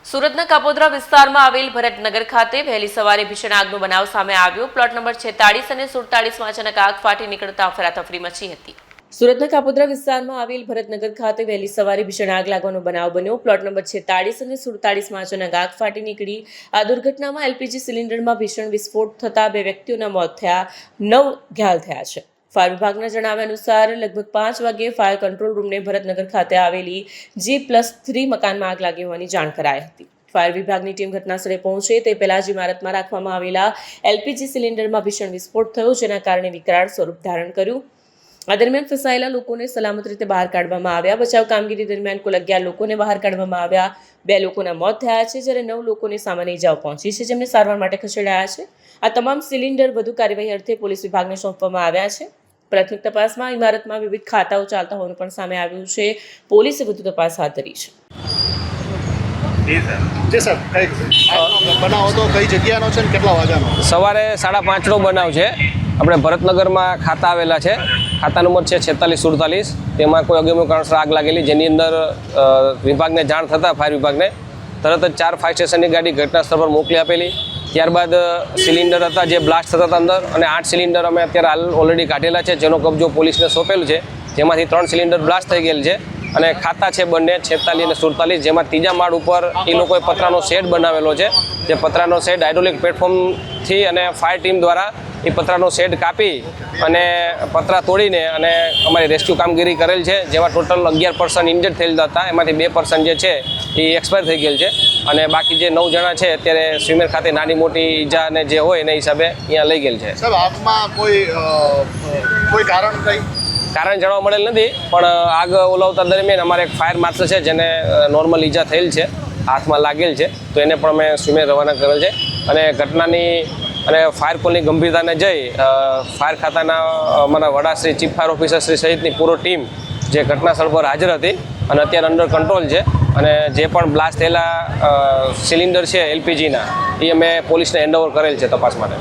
સુરતના કાપોદ્રા વિસ્તારમાં આવેલ ભરતનગર ખાતે વહેલી સવારે ભીષણ આગનો બનાવ સામે આવ્યો। પ્લોટ નંબર 46 અને 47માં અચાનક આગ ફાટી નીકળતા અફરાતફરી મચી હતી। સુરતના કાપોદ્રા વિસ્તારમાં આવેલ ભરતનગર ખાતે વહેલી સવારે ભીષણ આગ લાગવાનો બનાવ બન્યો। પ્લોટ નંબર 46 અને 47માં અચાનક આગ ફાટી નીકળી। આ દુર્ઘટનામાં એલપીજી સિલિન્ડરમાં ભીષણ વિસ્ફોટ થતા 2 વ્યક્તિઓના મોત થયા, 9 ઘાયલ થયા છે। ફાયર વિભાગના જણાવ્યા અનુસાર લગભગ 5 વાગ્યે ફાયર કંટ્રોલ રૂમને ભરતનગર ખાતે આવેલી G+3 મકાનમાં આગ લાગી હોવાની જાણ કરાઈ હતી। ફાયર વિભાગની ટીમ ઘટનાસ્થળે પહોંચે તે પહેલા જ ઇમારતમાં રાખવામાં આવેલા એલપીજી સિલિન્ડરમાં ભીષણ વિસ્ફોટ થયો, જેના કારણે વિકરાળ સ્વરૂપ ધારણ કર્યું। આ દરમિયાન ફસાયેલા લોકોને સલામત રીતે બહાર કાઢવામાં આવ્યા। બચાવ કામગીરી દરમિયાન કુલ 11 લોકોને બહાર કાઢવામાં આવ્યા। 2 લોકોના મોત થયા છે, જ્યારે 9 લોકોને સામાન્ય ઇજાઓ પહોંચી છે, જેમને સારવાર માટે ખસેડાયા છે। આ તમામ સિલિન્ડર વધુ કાર્યવાહી અર્થે પોલીસ વિભાગને સોંપવામાં આવ્યા છે। પ્રાથમિક તપાસમાં ઇમારતમાં વિવિધ ખાતાઓ ચાલતા હોવાનું પણ સામે આવ્યું છે। પોલીસે વધુ તપાસ હાથ ધરી છે। જી સર, કઈ બનાવ હતો, કઈ જગ્યાનો છે ને કેટલા વાગ્યાનો? સવારે 5:30નો બનાવ છે। આપણે ભરતનગરમાં ખાતા આવેલા છે। ખાતા નંબર છે 46-47। તેમાં કોઈ અગમ્ય કારણસર આગ લાગેલી, જેની અંદર વિભાગને જાણ થતાં ફાયર વિભાગને તરત જ 4 ફાયર સ્ટેશનની ગાડી ઘટના સ્થળ પર મોકલી આપેલી। ત્યારબાદ સિલિન્ડર હતા જે બ્લાસ્ટ થતા હતા અંદર, અને 8 સિલિન્ડર અમે અત્યારે હાલ ઓલરેડી કાઢેલા છે, જેનો કબજો પોલીસને સોંપેલું છે, જેમાંથી 3 સિલિન્ડર બ્લાસ્ટ થઈ ગયેલ છે। અને ખાતા છે બંને 46 અને 47, જેમાં ત્રીજા માળ ઉપર એ લોકોએ પતરાનો શેડ બનાવેલો છે। જે પતરાનો શેડ હાઇડ્રોલિક પ્લેટફોર્મથી અને ફાયર ટીમ દ્વારા એ પતરાનો શેડ કાપી અને પતરા તોડીને અને અમારી રેસ્ક્યુ કામગીરી કરેલ છે, જેમાં ટોટલ 11 પર્સન ઇન્જર્ડ થયેલ હતા। એમાંથી 2 પર્સન જે છે એ એક્સપાયર થઈ ગયેલ છે, અને બાકી જે 9 જણા છે અત્યારે સ્વિમેર ખાતે નાની મોટી ઈજાને જે હોય એના હિસાબે અહીંયા લઈ ગયેલ છે। સાહેબ, આગમાં કોઈ કારણ કારણ જાણવા મળેલ નથી, પણ આગ ઓલાવતા દરમિયાન અમારે એક ફાયર માર્શલ છે જેને નોર્મલ ઈજા થયેલ છે, હાથમાં લાગેલ છે, તો એને પણ અમે સ્વિમેર રવાના કરેલ છે। અને ઘટનાની અને ફાયર કોલની ગંભીરતાને જઈ ફાયર ખાતાના અમારા વડાશ્રી, ચીફ ફાયર ઓફિસર શ્રી સહિતની પૂરો ટીમ જે ઘટના સ્થળ પર હાજર હતી અને અત્યારે અંડર કંટ્રોલ છે। અને જે પણ બ્લાસ્ટ થયેલા સિલિન્ડર છે એલપીજીના, એ અમે પોલીસને હેન્ડઓવર કરેલ છે તપાસ માટે।